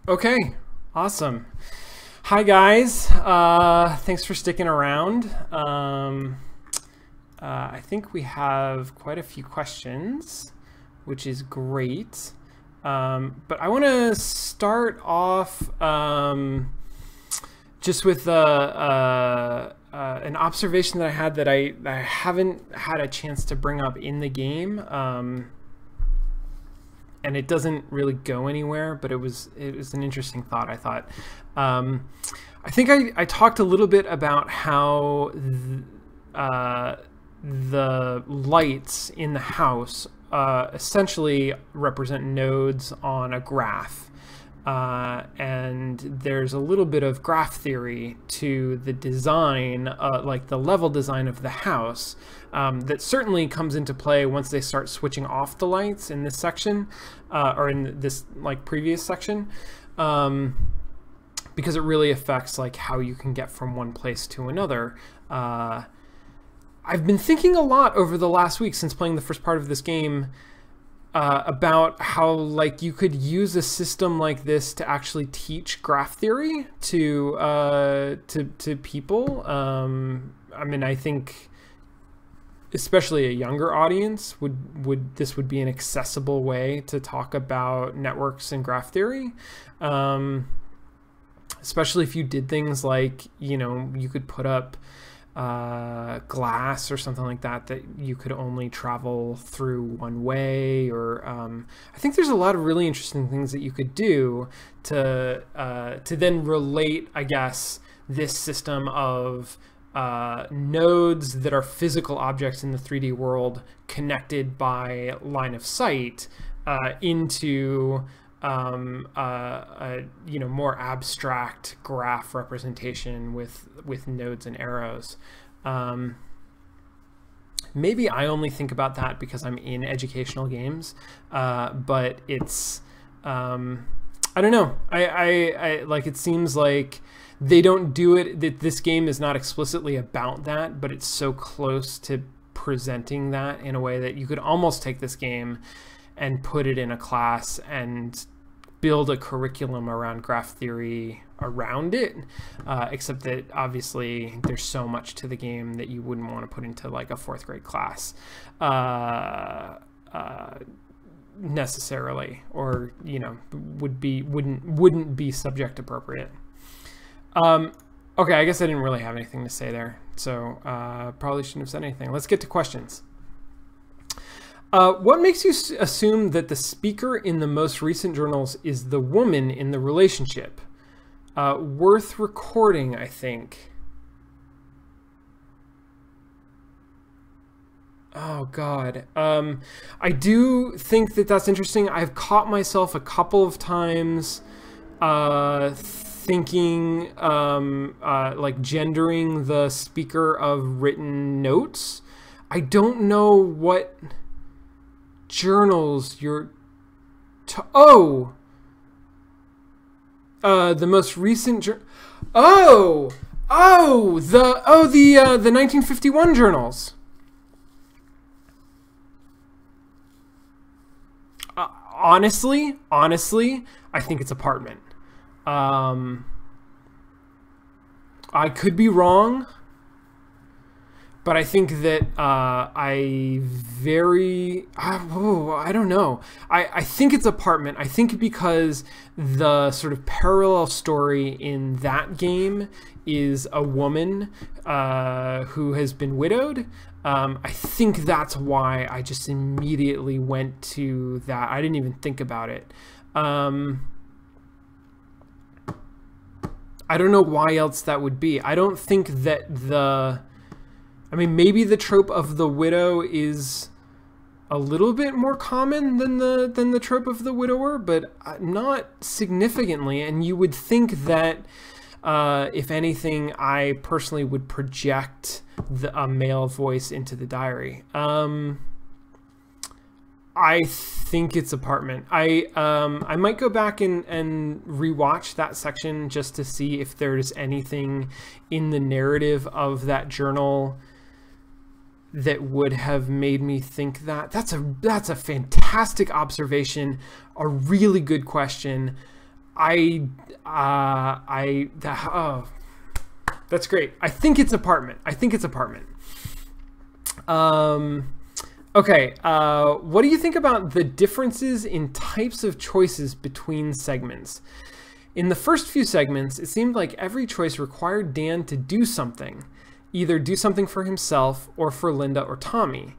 Okay, awesome. Hi guys, thanks for sticking around. I think we have quite a few questions, which is great. But I want to start off just with an observation that I had that I haven't had a chance to bring up in the game. And it doesn't really go anywhere, but it was an interesting thought, I thought. I think I talked a little bit about how the lights in the house essentially represent nodes on a graph. And there's a little bit of graph theory to the design, like the level design of the house, that certainly comes into play once they start switching off the lights in this section, or in this like previous section, because it really affects like how you can get from one place to another. I've been thinking a lot over the last week since playing the first part of this game about how like you could use a system like this to actually teach graph theory to people. I mean, I think especially a younger audience would be an accessible way to talk about networks and graph theory. Especially if you did things like, you know, you could put up glass or something like that you could only travel through one way, or I think there's a lot of really interesting things that you could do to then relate, I guess, this system of nodes that are physical objects in the 3D world connected by line of sight into you know, more abstract graph representation with nodes and arrows. Maybe I only think about that because I'm in educational games, but it's I don't know. I like, it seems like they don't do it, that this game is not explicitly about that, but it's so close to presenting that in a way that you could almost take this game and put it in a class and build a curriculum around graph theory around it, except that obviously there's so much to the game that you wouldn't want to put into like a 4th grade class necessarily, or, you know, wouldn't be subject appropriate. Okay, I guess I didn't really have anything to say there, so probably shouldn't have said anything. Let's get to questions. What makes you assume that the speaker in the most recent journals is the woman in the relationship? Worth recording, I think. Oh, God. I do think that that's interesting. I've caught myself a couple of times thinking, like gendering the speaker of written notes. I don't know what journals you're the most recent the 1951 journals. Honestly, I think it's apartment. I could be wrong, but I think that I don't know. I think it's apartment. I think because the sort of parallel story in that game is a woman who has been widowed. I think that's why I just immediately went to that. I didn't even think about it. I don't know why else that would be. I don't think that I mean, maybe the trope of the widow is a little bit more common than the trope of the widower, but not significantly. And you would think that, if anything, I personally would project a male voice into the diary. I think it's apartment. I might go back and rewatch that section just to see if there's anything in the narrative of that journal that would have made me think that. That's a fantastic observation, a really good question. Oh, that's great. I think it's apartment. Okay, what do you think about the differences in types of choices between segments? In the first few segments, it seemed like every choice required Dan to do something, either do something for himself or for Linda or Tommy.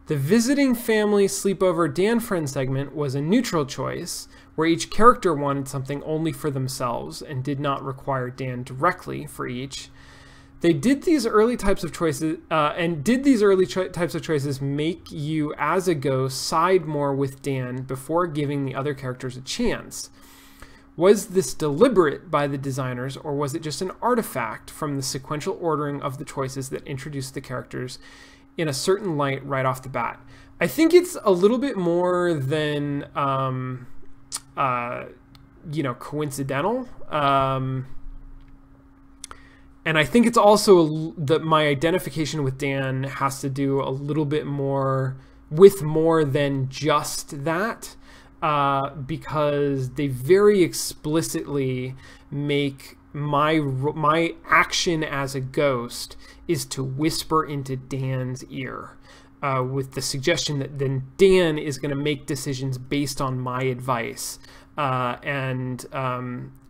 The visiting family sleepover Dan friend segment was a neutral choice, where each character wanted something only for themselves and did not require Dan directly for each. They did these early types of choices, types of choices make you, as a ghost, side more with Dan before giving the other characters a chance? Was this deliberate by the designers, or was it just an artifact from the sequential ordering of the choices that introduced the characters in a certain light right off the bat? I think it's a little bit more than, coincidental. And I think it's also that my identification with Dan has to do a little bit more with more than just that, because they very explicitly make my action as a ghost is to whisper into Dan's ear, with the suggestion that then Dan is going to make decisions based on my advice, and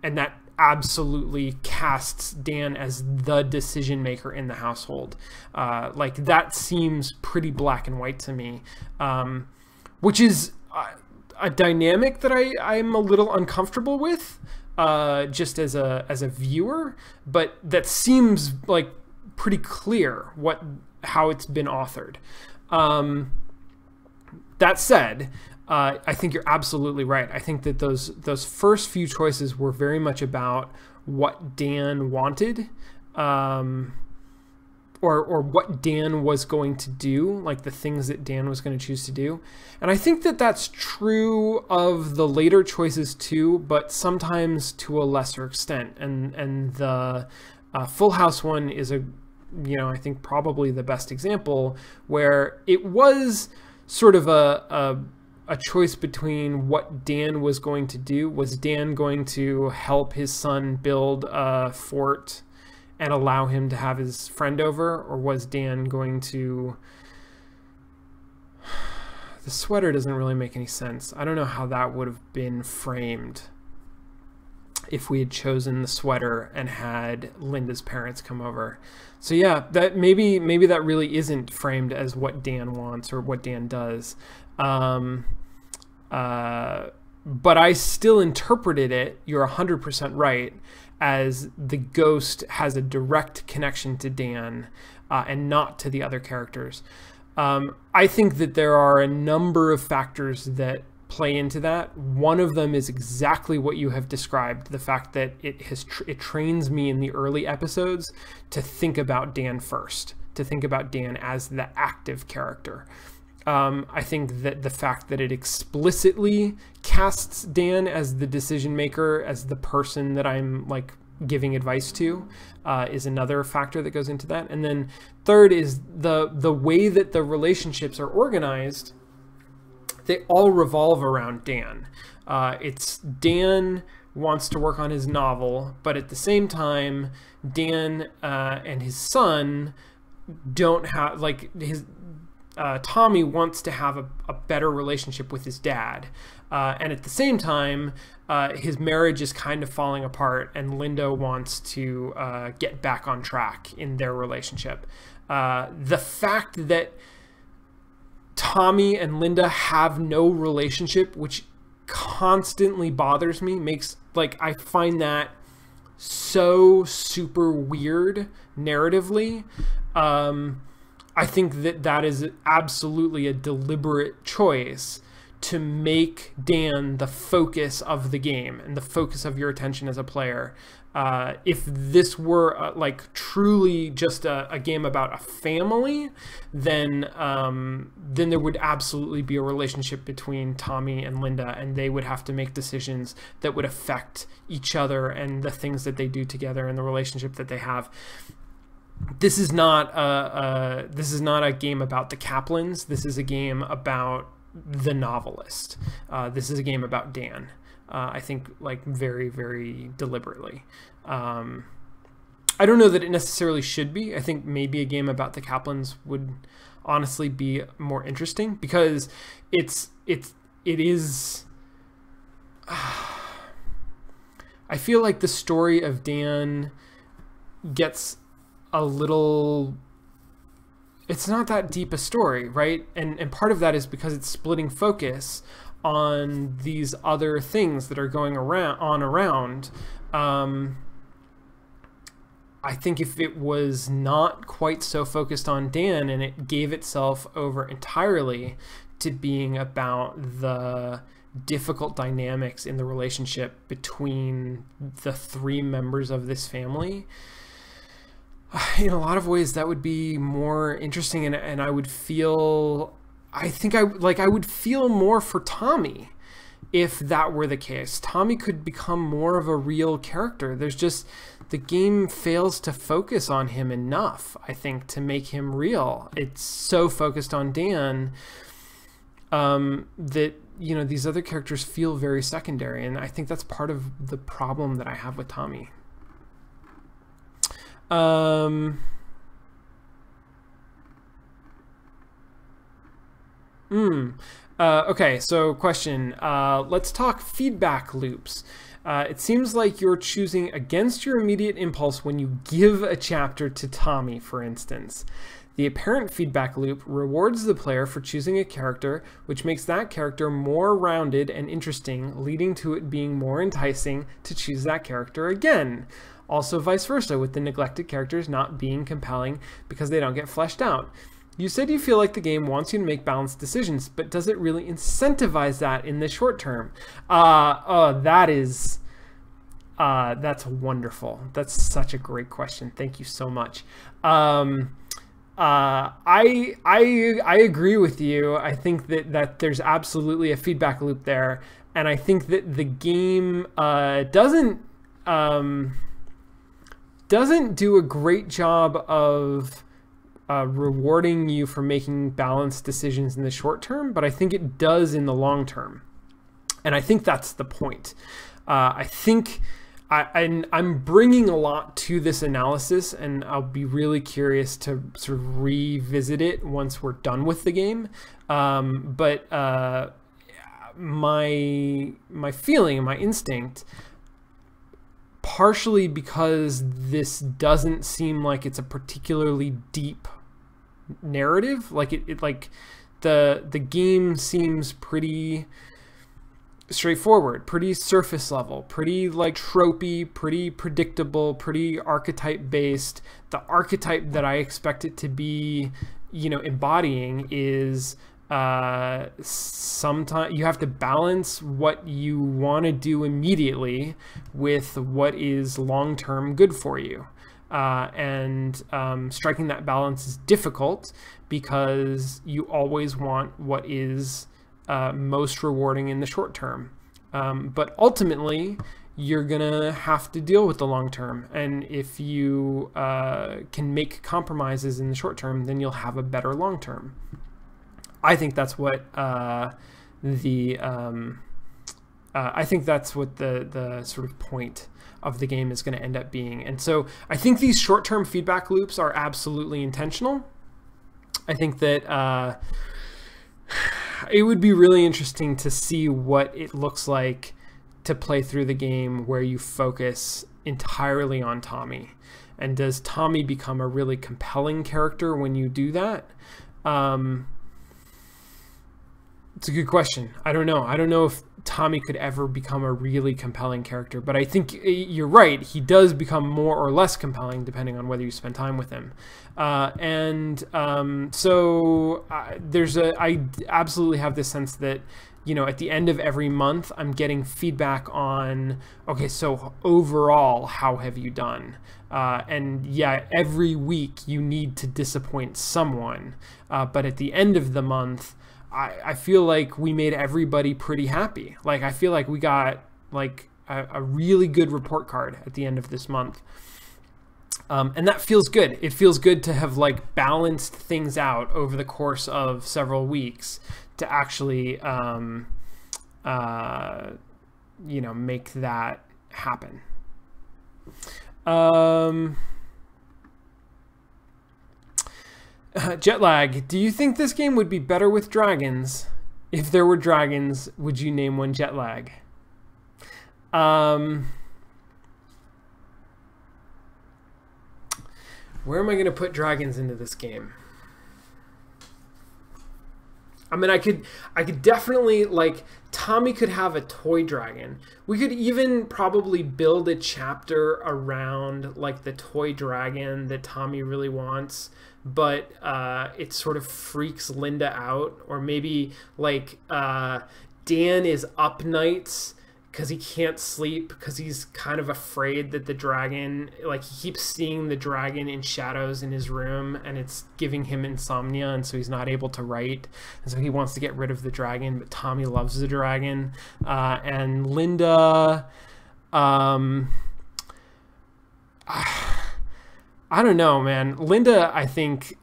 that absolutely casts Dan as the decision maker in the household. Like, that seems pretty black and white to me, which is a dynamic that I'm a little uncomfortable with, just as a viewer, but that seems like pretty clear how it's been authored. That said, I think you're absolutely right. I think that those first few choices were very much about what Dan wanted, or what Dan was going to do, like the things that Dan was going to choose to do. And I think that that's true of the later choices too, but sometimes to a lesser extent. And the Full House one is I think probably the best example, where it was sort of a choice between what Dan was going to do. Was Dan going to help his son build a fort and allow him to have his friend over, or was Dan going to... The sweater doesn't really make any sense. I don't know how that would have been framed if we had chosen the sweater and had Linda's parents come over. So yeah, that maybe that really isn't framed as what Dan wants or what Dan does. But I still interpreted it, you're 100% right, as the ghost has a direct connection to Dan, and not to the other characters. I think that there are a number of factors that play into that. One of them is exactly what you have described, the fact that it trains me in the early episodes to think about Dan first, to think about Dan as the active character. I think that the fact that it explicitly casts Dan as the decision maker, as the person that I'm like giving advice to, is another factor that goes into that. And then third is the way that the relationships are organized. They all revolve around Dan. It's Dan wants to work on his novel, but at the same time, Dan and his son don't have, like, Tommy wants to have a better relationship with his dad. And at the same time, his marriage is kind of falling apart, and Linda wants to get back on track in their relationship. The fact that Tommy and Linda have no relationship, which constantly bothers me, I find that so super weird narratively. I think that is absolutely a deliberate choice to make Dan the focus of the game and the focus of your attention as a player. If this were truly just a game about a family, then there would absolutely be a relationship between Tommy and Linda, and they would have to make decisions that would affect each other and the things that they do together and the relationship that they have. This is not a game about the Kaplans. This is a game about the Novelist. This is a game about Dan. I think like very, very deliberately. I don't know that it necessarily should be. I think maybe a game about the Kaplans would honestly be more interesting, because it is. I feel like the story of Dan gets a little. It's not that deep a story, right? And part of that is because it's splitting focus on these other things that are going around. I think if it was not quite so focused on Dan and it gave itself over entirely to being about the difficult dynamics in the relationship between the three members of this family, in a lot of ways that would be more interesting, and I would feel, I would feel more for Tommy if that were the case. Tommy could become more of a real character. There's just, the game fails to focus on him enough, I think, to make him real. It's so focused on Dan that, you know, these other characters feel very secondary, and I think that's part of the problem that I have with Tommy. Okay, so question. Let's talk feedback loops. It seems like you're choosing against your immediate impulse when you give a chapter to Tommy, for instance. The apparent feedback loop rewards the player for choosing a character, which makes that character more rounded and interesting, leading to it being more enticing to choose that character again. Also vice versa, with the neglected characters not being compelling because they don't get fleshed out. You said you feel like the game wants you to make balanced decisions, but does it really incentivize that in the short term? That's wonderful. That's such a great question. Thank you so much. I agree with you. I think that there's absolutely a feedback loop there, and I think that the game doesn't do a great job of rewarding you for making balanced decisions in the short term, but I think it does in the long term. And I think that's the point. I think I'm bringing a lot to this analysis, and I'll be really curious to sort of revisit it once we're done with the game. But my feeling, my instinct, partially because this doesn't seem like it's a particularly deep narrative, like the game seems pretty straightforward, pretty surface level, pretty like tropey, pretty predictable, pretty archetype based. The archetype that I expect it to be, you know, embodying is sometimes you have to balance what you want to do immediately with what is long-term good for you. And striking that balance is difficult because you always want what is most rewarding in the short term. But ultimately, you're gonna have to deal with the long term. And if you can make compromises in the short term, then you'll have a better long term. I think that's what I think that's what the sort of point of the game is going to end up being. And so I think these short-term feedback loops are absolutely intentional. I think that it would be really interesting to see what it looks like to play through the game where you focus entirely on Tommy. And does Tommy become a really compelling character when you do that? It's a good question. I don't know. I don't know if Tommy could ever become a really compelling character, but I think you're right. He does become more or less compelling depending on whether you spend time with him. So I absolutely have this sense that, you know, at the end of every month, I'm getting feedback on, okay, so overall, how have you done? And yeah, every week you need to disappoint someone. But at the end of the month, I feel like we made everybody pretty happy. Like, I feel like we got like a really good report card at the end of this month. And that feels good. It feels good to have like balanced things out over the course of several weeks to actually you know, make that happen. Jet lag. Do you think this game would be better with dragons? If there were dragons, would you name one Jet lag? Where am I going to put dragons into this game? I mean, I could definitely, like, Tommy could have a toy dragon. We could even probably build a chapter around, like, the toy dragon that Tommy really wants, but it sort of freaks Linda out. Or maybe, like, Dan is up nights because he can't sleep because he's kind of afraid that the dragon, like, he keeps seeing the dragon in shadows in his room and it's giving him insomnia, and so he's not able to write, and so he wants to get rid of the dragon, but Tommy loves the dragon. And Linda, I don't know, man. Linda, I think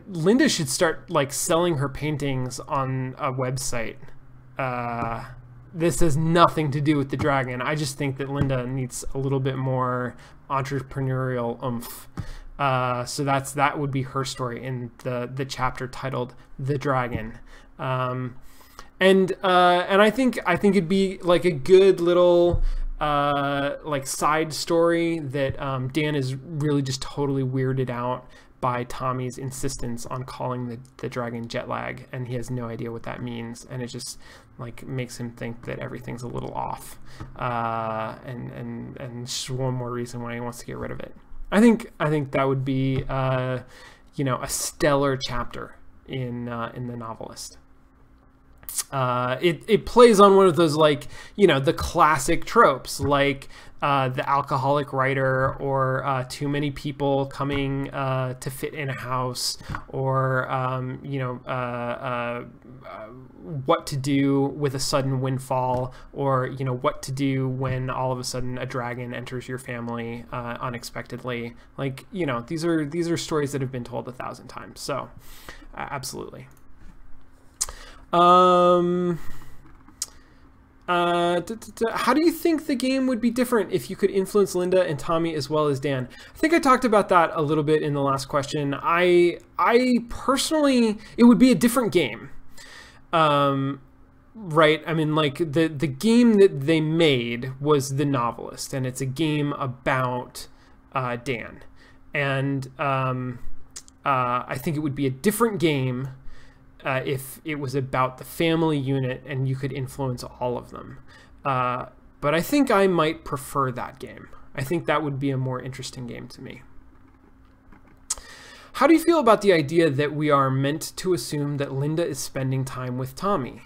Linda should start, like, selling her paintings on a website. This has nothing to do with the dragon. I just think that Linda needs a little bit more entrepreneurial oomph. So that would be her story in the chapter titled "The Dragon." And I think it'd be like a good little like side story that Dan is really just totally weirded out by Tommy's insistence on calling the dragon jet lag, and he has no idea what that means, and it just, like, makes him think that everything's a little off, and just one more reason why he wants to get rid of it. I think that would be you know, a stellar chapter in the Novelist. It plays on one of those, like, you know, the classic tropes, like the alcoholic writer, or too many people coming to fit in a house, or you know, what to do with a sudden windfall, or, you know, what to do when all of a sudden a dragon enters your family unexpectedly. Like, you know, these are stories that have been told 1,000 times. So absolutely. How do you think the game would be different if you could influence Linda and Tommy as well as Dan? I think I talked about that a little bit in the last question. I personally, it would be a different game. Right? I mean, like, the game that they made was The Novelist, and it's a game about Dan. And I think it would be a different game if it was about the family unit and you could influence all of them. But I think I might prefer that game. I think that would be a more interesting game to me. How do you feel about the idea that we are meant to assume that Linda is spending time with Tommy?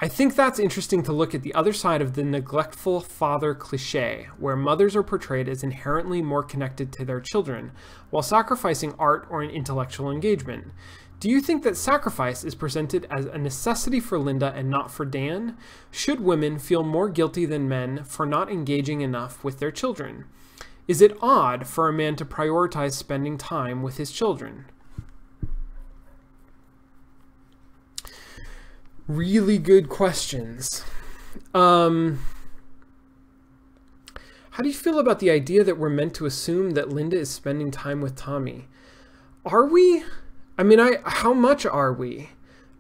I think that's interesting to look at the other side of the neglectful father cliche, where mothers are portrayed as inherently more connected to their children, while sacrificing art or an intellectual engagement. Do you think that sacrifice is presented as a necessity for Linda and not for Dan? Should women feel more guilty than men for not engaging enough with their children? Is it odd for a man to prioritize spending time with his children? Really good questions. How do you feel about the idea that we're meant to assume that Linda is spending time with Tommy? Are we? I mean, how much are we?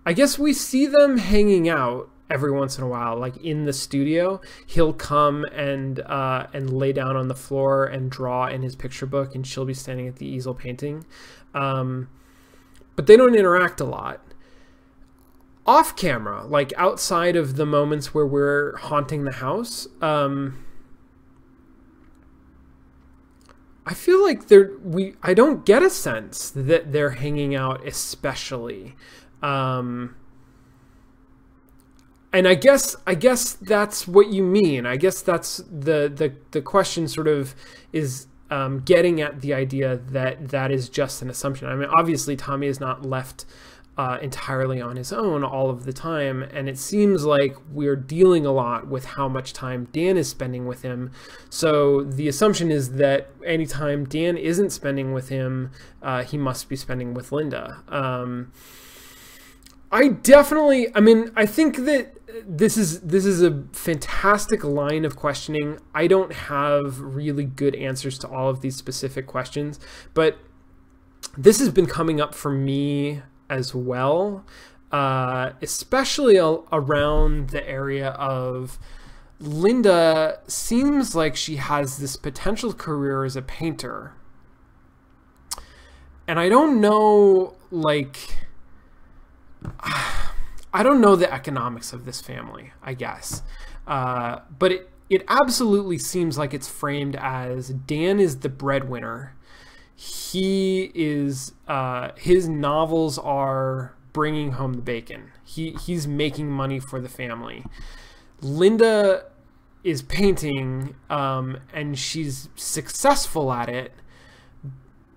I guess we see them hanging out every once in a while, like in the studio. He'll come and lay down on the floor and draw in his picture book, and she'll be standing at the easel painting. But they don't interact a lot. Off camera, like outside of the moments where we're haunting the house, I feel like I don't get a sense that they're hanging out especially. And I guess that's what you mean. I guess that's the question sort of is getting at the idea that is just an assumption. I mean, obviously Tommy is not left entirely on his own all of the time, and it seems like we're dealing a lot with how much time Dan is spending with him. So the assumption is that anytime Dan isn't spending with him, he must be spending with Linda. I think that this is a fantastic line of questioning. I don't have really good answers to all of these specific questions, but this has been coming up for me as well, especially around the area of Linda seems like she has this potential career as a painter. And I don't know, like, I don't know the economics of this family, I guess. But it absolutely seems like it's framed as Dan is the breadwinner. He is, his novels are bringing home the bacon. He's making money for the family. Linda is painting, and she's successful at it,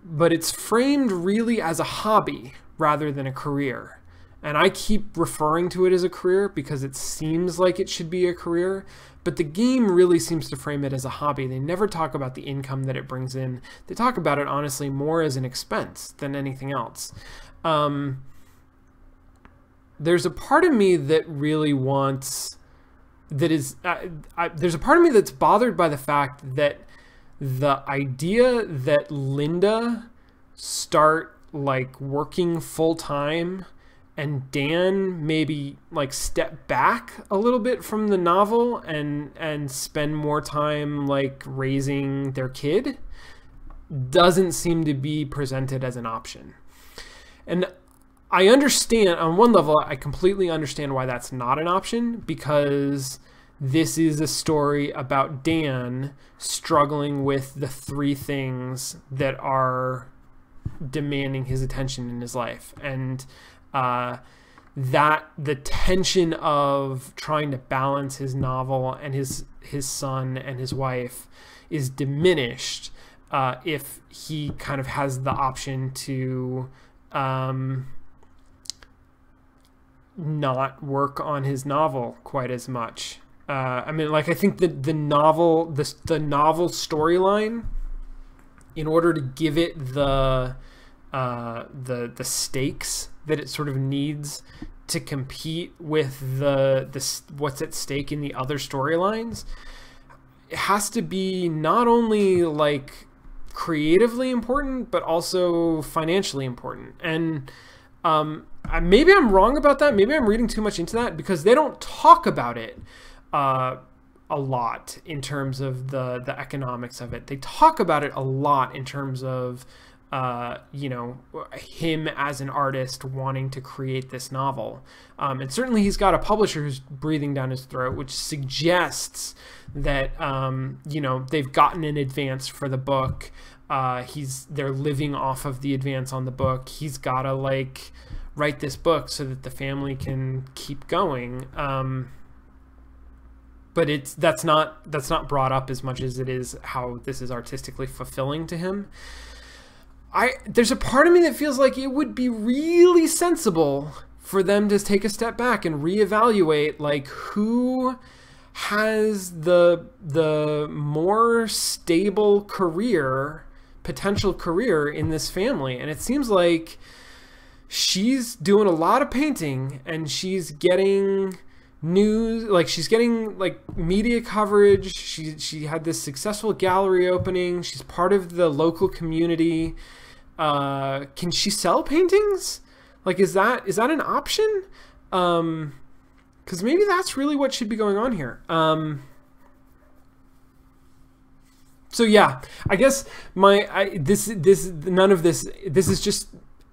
but it's framed really as a hobby rather than a career. And I keep referring to it as a career because it seems like it should be a career, but the game really seems to frame it as a hobby. They never talk about the income that it brings in. They talk about it, honestly, more as an expense than anything else. There's a part of me that really wants... there's a part of me that's bothered by the fact that the idea that Linda start like working full time and Dan maybe like step back a little bit from the novel and spend more time like raising their kid doesn't seem to be presented as an option. And I understand, on one level, I completely understand why that's not an option, because this is a story about Dan struggling with the three things that are demanding his attention in his life. And that the tension of trying to balance his novel and his son and his wife is diminished if he kind of has the option to not work on his novel quite as much. I mean, like, I think that the novel storyline, in order to give it the stakes that it sort of needs to compete with the what's at stake in the other storylines, it has to be not only like creatively important but also financially important. And maybe I'm wrong about that. Maybe I'm reading too much into that, because they don't talk about it a lot in terms of the economics of it. They talk about it a lot in terms of him as an artist wanting to create this novel. And certainly he's got a publisher who's breathing down his throat, which suggests that they've gotten an advance for the book. They're living off of the advance on the book. He's got to like write this book so that the family can keep going. But that's not brought up as much as it is how this is artistically fulfilling to him. There's a part of me that feels like it would be really sensible for them to take a step back and reevaluate like who has the more stable potential career in this family. And it seems like she's doing a lot of painting and she's getting news, like she's getting like media coverage. She had this successful gallery opening. She's part of the local community. Can she sell paintings? Like, is that an option? Because maybe that's really what should be going on here. So yeah, I guess this is just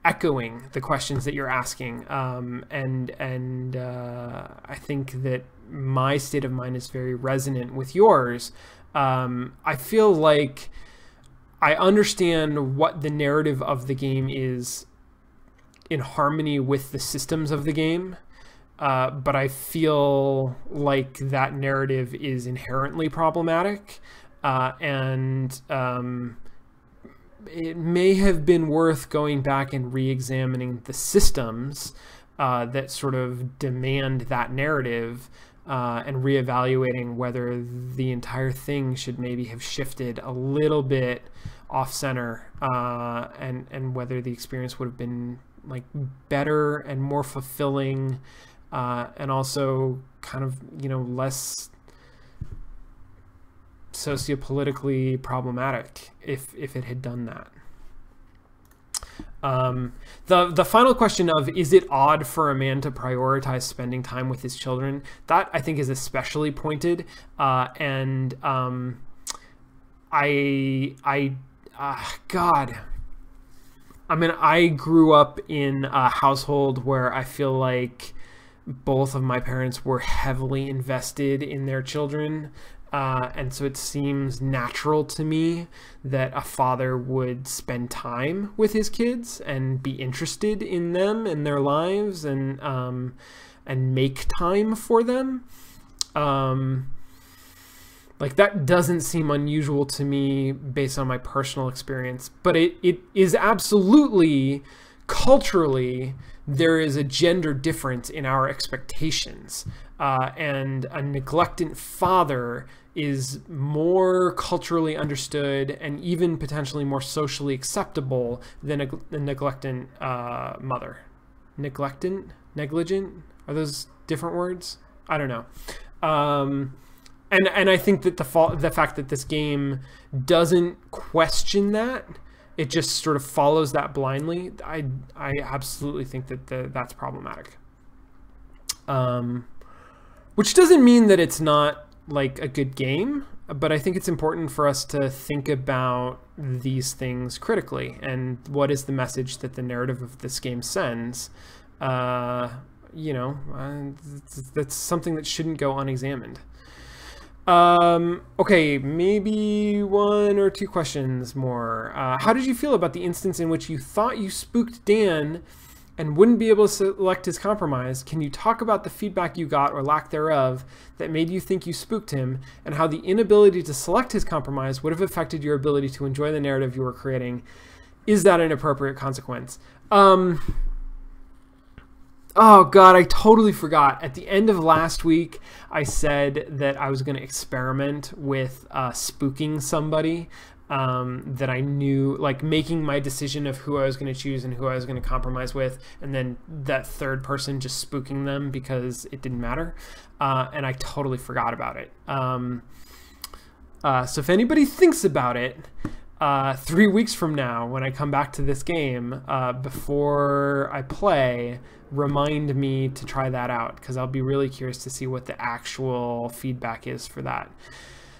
echoing the questions that you're asking, and I think that my state of mind is very resonant with yours. I feel like I understand what the narrative of the game is in harmony with the systems of the game, but I feel like that narrative is inherently problematic, and it may have been worth going back and re-examining the systems that sort of demand that narrative, and reevaluating whether the entire thing should maybe have shifted a little bit off center, and whether the experience would have been like better and more fulfilling and also kind of, you know, less sociopolitically problematic if it had done that. The final question of, is it odd for a man to prioritize spending time with his children? That I think is especially pointed. God, I mean, I grew up in a household where I feel like both of my parents were heavily invested in their children. And so it seems natural to me that a father would spend time with his kids and be interested in them and their lives and make time for them. Like, that doesn't seem unusual to me based on my personal experience, but it is absolutely, culturally, there is a gender difference in our expectations. And a neglectant father is more culturally understood and even potentially more socially acceptable than a neglectant mother. Negligent? Are those different words? I don't know. And I think that the fact that this game doesn't question that, it just sort of follows that blindly, I absolutely think that that's problematic. Which doesn't mean that it's not like a good game, but I think it's important for us to think about these things critically and what is the message that the narrative of this game sends. That's something that shouldn't go unexamined. Okay, maybe one or two questions more. How did you feel about the instance in which you thought you spooked Dan and wouldn't be able to select his compromise? Can you talk about the feedback you got or lack thereof that made you think you spooked him, and how the inability to select his compromise would have affected your ability to enjoy the narrative you were creating? Is that an appropriate consequence? Oh God, I totally forgot. At the end of last week, I said that I was going to experiment with spooking somebody that I knew, like making my decision of who I was going to choose and who I was going to compromise with, and then that third person just spooking them because it didn't matter. And I totally forgot about it. So if anybody thinks about it, 3 weeks from now, when I come back to this game, before I play, remind me to try that out, because I'll be really curious to see what the actual feedback is for that.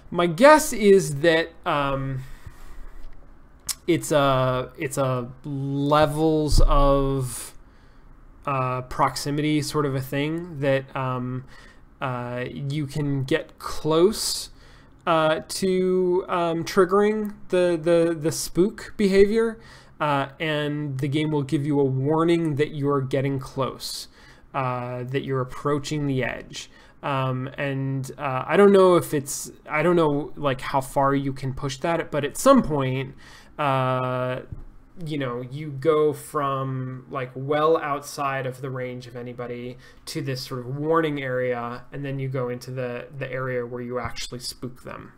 My guess is that it's a levels of proximity sort of a thing, that you can get close to triggering the spook behavior, and the game will give you a warning that you're getting close, that you're approaching the edge. I don't know if I don't know like how far you can push that, but at some point, you go from like well outside of the range of anybody to this sort of warning area, and then you go into the area where you actually spook them,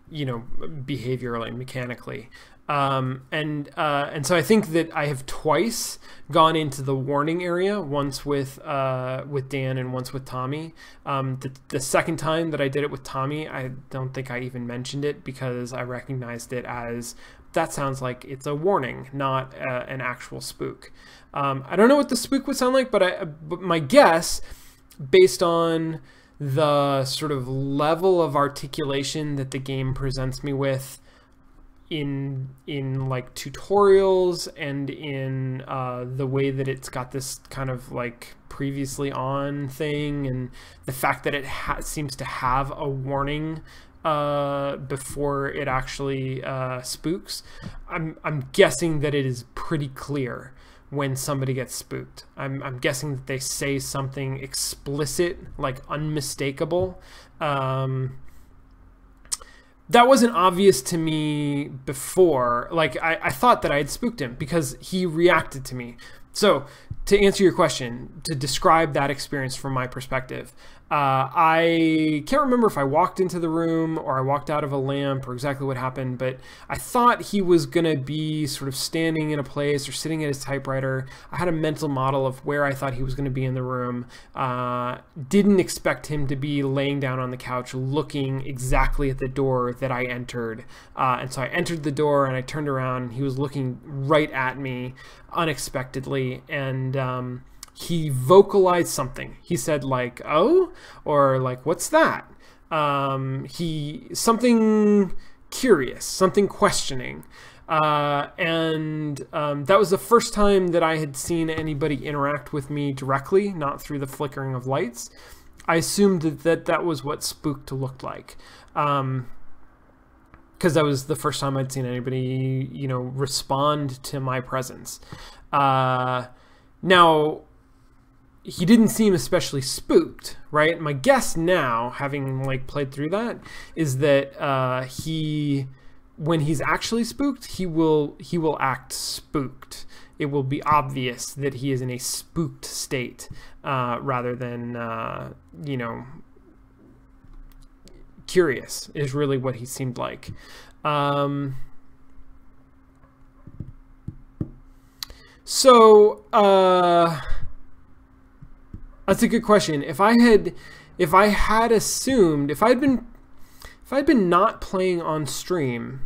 behaviorally, mechanically. And so I think that I have twice gone into the warning area, once with Dan and once with Tommy. The second time that I did it with Tommy, I don't think I even mentioned it, because I recognized it as, that sounds like it's a warning, not an actual spook. I don't know what the spook would sound like, but my guess, based on the sort of level of articulation that the game presents me with in like tutorials, and in the way that it's got this kind of like previously on thing, and the fact that it seems to have a warning before it actually spooks, I'm guessing that it is pretty clear when somebody gets spooked. I'm guessing that they say something explicit, like unmistakable. That wasn't obvious to me before. Like, I thought that I had spooked him because he reacted to me. So to answer your question, to describe that experience from my perspective, I can't remember if I walked into the room or I walked out of a lamp or exactly what happened, but I thought he was going to be sort of standing in a place or sitting at his typewriter. I had a mental model of where I thought he was going to be in the room. Didn't expect him to be laying down on the couch looking exactly at the door that I entered. And so I entered the door and I turned around and he was looking right at me unexpectedly, and he vocalized something. He said like, "Oh," or like, "What's that?" Something curious, something questioning. And that was the first time that I had seen anybody interact with me directly, not through the flickering of lights. I assumed that was what spooked looked like. Because that was the first time I'd seen anybody, respond to my presence. Now, he didn't seem especially spooked, right? My guess now, having played through that, is that when he's actually spooked, he will act spooked. It will be obvious that he is in a spooked state, rather than curious is really what he seemed like. That's a good question. If I had been not playing on stream,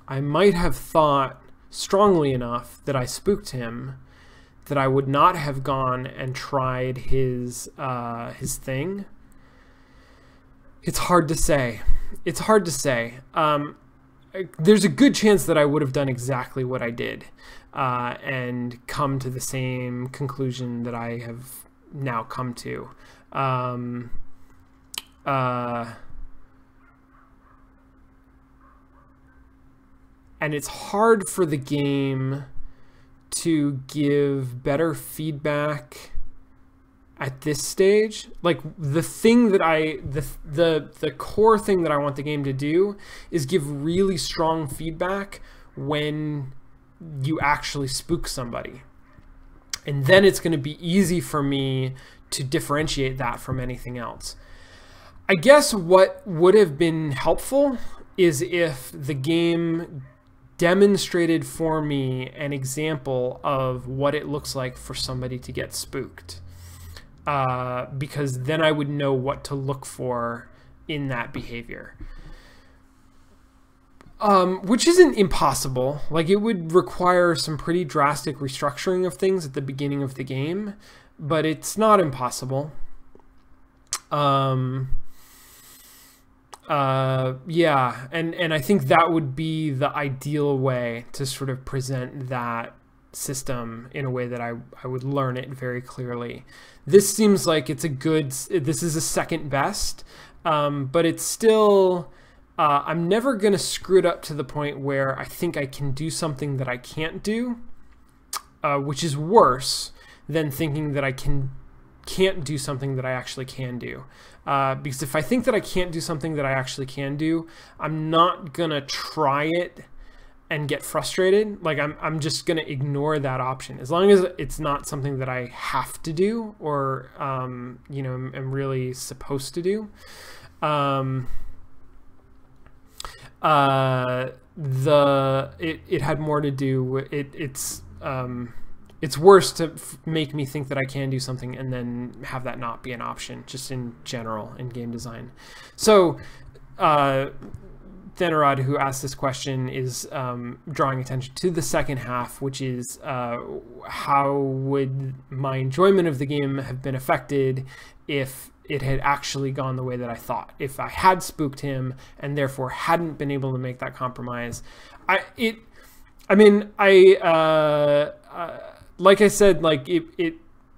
I might have thought strongly enough that I spooked him that I would not have gone and tried his thing. It's hard to say. There's a good chance that I would have done exactly what I did, and come to the same conclusion that I have now come to. And it's hard for the game to give better feedback at this stage. Like the thing that the core thing that I want the game to do is give really strong feedback when you actually spook somebody. And then it's going to be easy for me to differentiate that from anything else. I guess what would have been helpful is if the game demonstrated for me an example of what it looks like for somebody to get spooked. Because then I would know what to look for in that behavior. Which isn't impossible. Like, it would require some pretty drastic restructuring of things at the beginning of the game, but it's not impossible. Yeah, and I think that would be the ideal way to sort of present that system in a way that I would learn it very clearly. This seems like this is a second best, but it's still, I'm never going to screw it up to the point where I think I can do something that I can't do, which is worse than thinking that I can't do something that I actually can do. Because if I think that I can't do something that I actually can do, I'm not going to try it and get frustrated. Like, I'm just going to ignore that option. As long as it's not something that I have to do or, am really supposed to do. It had more to do with it's worse to make me think that I can do something and then have that not be an option, just in general in game design. So Thanarad, who asked this question, is drawing attention to the second half, which is how would my enjoyment of the game have been affected if it had actually gone the way that I thought, if I had spooked him and therefore hadn't been able to make that compromise. Like I said, like it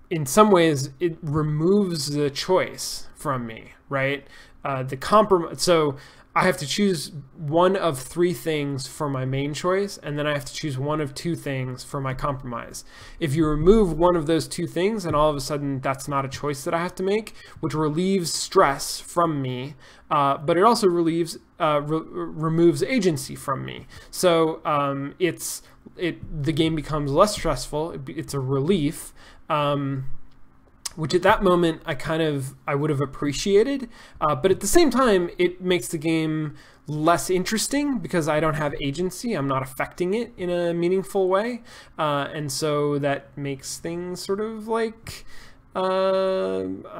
in some ways it removes the choice from me, right? The compromise. So I have to choose one of three things for my main choice, and then I have to choose one of two things for my compromise. If you remove one of those two things, and all of a sudden that's not a choice that I have to make, which relieves stress from me, but it also removes agency from me. So it's the game becomes less stressful. It's a relief, which at that moment I would have appreciated. But at the same time, it makes the game less interesting because I don't have agency. I'm not affecting it in a meaningful way. And so that makes things sort of like, I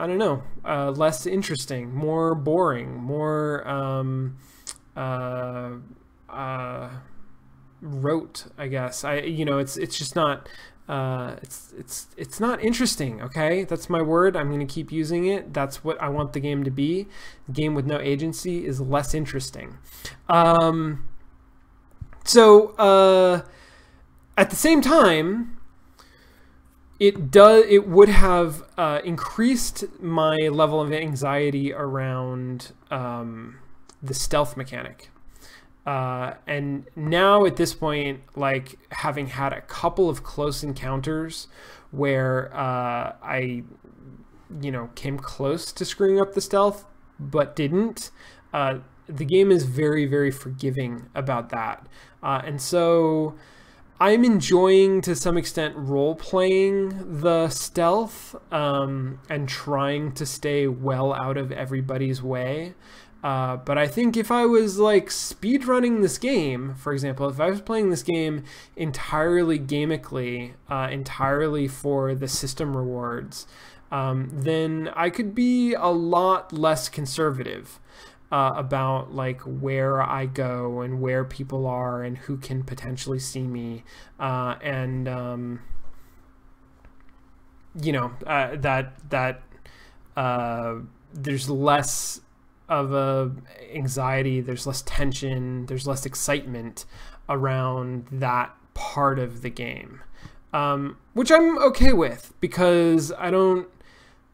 don't know, less interesting, more boring, more rote, I guess. It's just not, it's not interesting. Okay, that's my word. I'm going to keep using it. That's what I want the game to be. The game with no agency is less interesting. So at the same time, it would have increased my level of anxiety around the stealth mechanic. And now at this point, like having had a couple of close encounters where I came close to screwing up the stealth but didn't, the game is very, very forgiving about that. And so I'm enjoying to some extent role-playing the stealth and trying to stay well out of everybody's way. But I think if I was like speedrunning this game, for example, if I was playing this game entirely gamically, entirely for the system rewards, then I could be a lot less conservative about like where I go and where people are and who can potentially see me, there's less of a anxiety, there's less tension, there's less excitement around that part of the game, which I'm okay with because I don't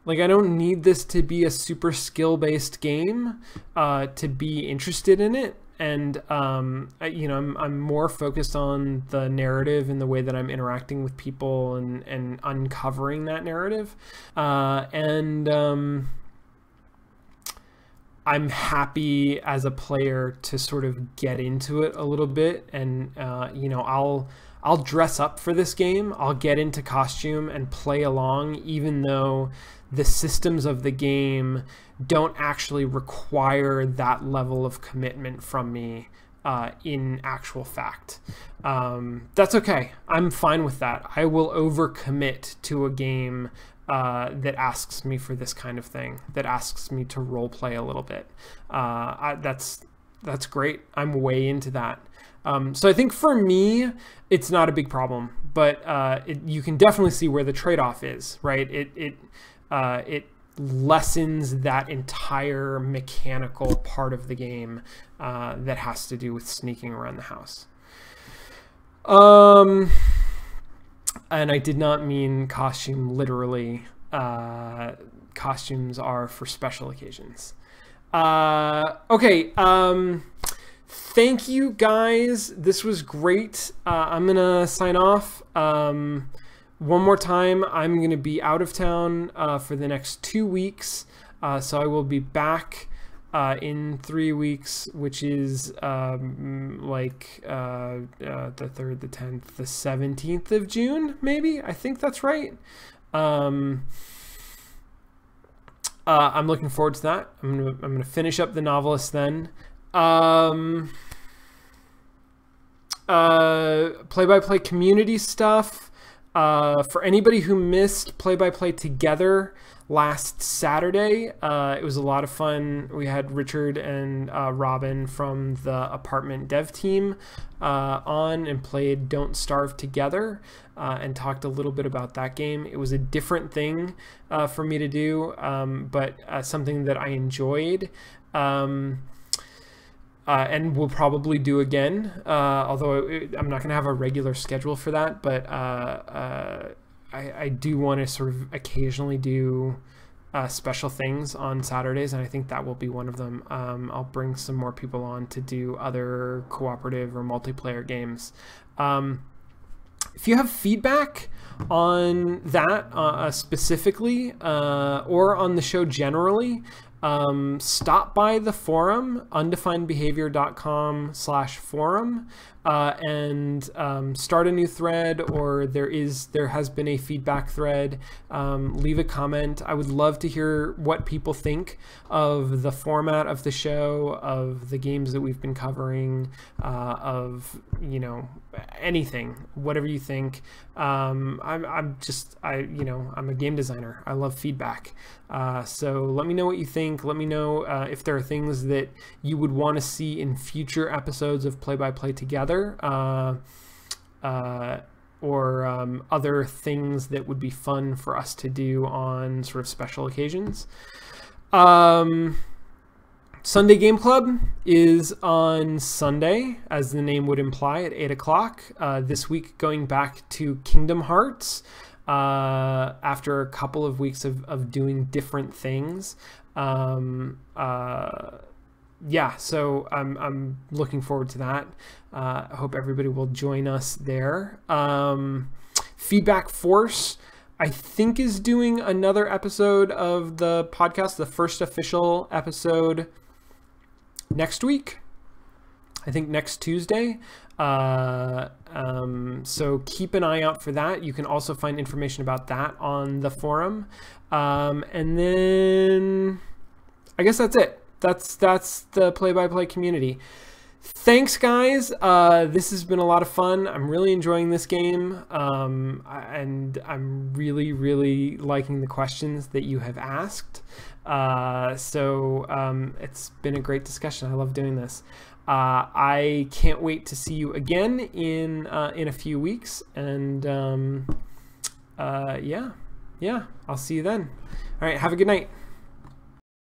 need this to be a super skill-based game to be interested in it. And I'm more focused on the narrative and the way that I'm interacting with people and uncovering that narrative. I'm happy as a player to sort of get into it a little bit, and I'll dress up for this game. I'll get into costume and play along, even though the systems of the game don't actually require that level of commitment from me in actual fact. That's okay. I'm fine with that. I will overcommit to a game that asks me for this kind of thing, that asks me to role play a little bit. That's great. I'm way into that. So I think for me, it's not a big problem, but you can definitely see where the trade-off is, right? It lessens that entire mechanical part of the game that has to do with sneaking around the house. And I did not mean costume literally. Costumes are for special occasions. Okay. Thank you guys. This was great. I'm going to sign off. One more time, I'm going to be out of town for the next 2 weeks. So I will be back in 3 weeks, which is the 3rd, the 10th, the 17th of June, maybe. I think that's right. I'm looking forward to that. I'm gonna finish up the Novelist then. Play-by-play community stuff. For anybody who missed Play-by-Play Together last Saturday, it was a lot of fun. We had Richard and Robin from the apartment dev team on and played Don't Starve Together and talked a little bit about that game. It was a different thing for me to do, but something that I enjoyed. And we'll probably do again, although I'm not going to have a regular schedule for that, but I do want to sort of occasionally do special things on Saturdays, and I think that will be one of them. I'll bring some more people on to do other cooperative or multiplayer games. If you have feedback on that specifically, or on the show generally, stop by the forum, undefinedbehavior.com/forum, and start a new thread, or there has been a feedback thread. Leave a comment. I would love to hear what people think of the format of the show, of the games that we've been covering, of anything, whatever you think. I'm a game designer. I love feedback. So let me know what you think. Let me know if there are things that you would want to see in future episodes of Play by Play Together, or other things that would be fun for us to do on sort of special occasions. Sunday Game Club is on Sunday, as the name would imply, at 8 o'clock. This week going back to Kingdom Hearts after a couple of weeks of doing different things. Yeah, so I'm looking forward to that. I hope everybody will join us there. Feedback Force, I think, is doing another episode of the podcast, the first official episode, next week. I think next Tuesday. So keep an eye out for that. You can also find information about that on the forum. And then I guess that's it. That's the play-by-play community. Thanks, guys. This has been a lot of fun. I'm really enjoying this game, and I'm really, really liking the questions that you have asked. So it's been a great discussion. I love doing this. I can't wait to see you again in a few weeks, and yeah, I'll see you then. All right, have a good night.